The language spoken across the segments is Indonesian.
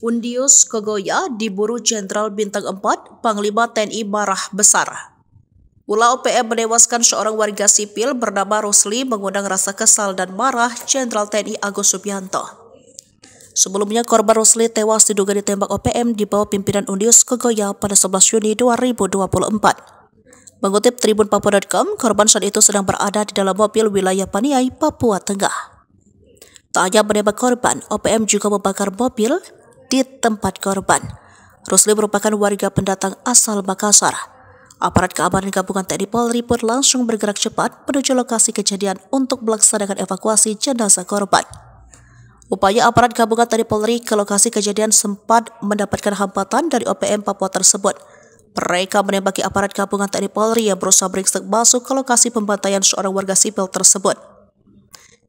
Undius Kogoya diburu Jenderal Bintang 4, Panglima TNI marah besar. Ulah OPM menewaskan seorang warga sipil bernama Rusli mengundang rasa kesal dan marah Jenderal TNI Agus Subianto. Sebelumnya korban Rusli tewas diduga ditembak OPM di bawah pimpinan Undius Kogoya pada 11 Juni 2024. Mengutip tribunpapua.com, korban saat itu sedang berada di dalam mobil wilayah Paniai, Papua Tengah. Tak hanya menembak korban, OPM juga membakar mobil di tempat korban. Rusli merupakan warga pendatang asal Makassar. Aparat keamanan gabungan TNI Polri pun langsung bergerak cepat menuju lokasi kejadian untuk melaksanakan evakuasi jenazah korban. Upaya aparat gabungan TNI Polri ke lokasi kejadian sempat mendapatkan hambatan dari OPM Papua tersebut. Mereka menembaki aparat gabungan TNI Polri yang berusaha beringsek masuk ke lokasi pembantaian seorang warga sipil tersebut.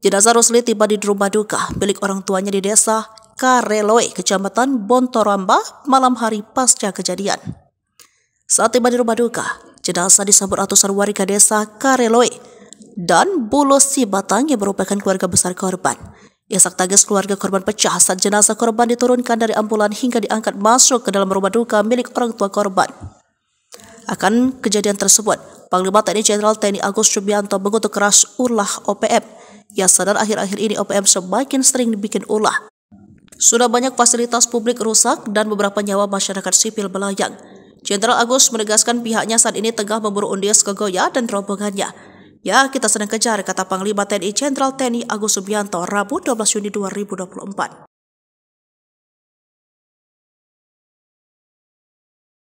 Jenazah Rusli tiba di rumah duka milik orang tuanya di desa Kareloe, Kecamatan Bontoramba, malam hari pasca kejadian. Saat tiba di rumah duka, jenazah disambut ratusan warga desa Kareloe dan Bulo Sibatang yang merupakan keluarga besar korban. Isak tangis keluarga korban pecah saat jenazah korban diturunkan dari ambulan hingga diangkat masuk ke dalam rumah duka milik orang tua korban. Akan kejadian tersebut, Panglima TNI Jenderal TNI Agus Subianto mengutuk keras ulah OPM. Ya sadar akhir-akhir ini OPM semakin sering dibikin ulah. Sudah banyak fasilitas publik rusak dan beberapa nyawa masyarakat sipil melayang. Jenderal Agus menegaskan pihaknya saat ini tengah memburu Undius Kogoya dan rombongannya. Ya, kita sedang kejar, kata Panglima TNI Jenderal TNI Agus Subianto Rabu 12 Juni 2024.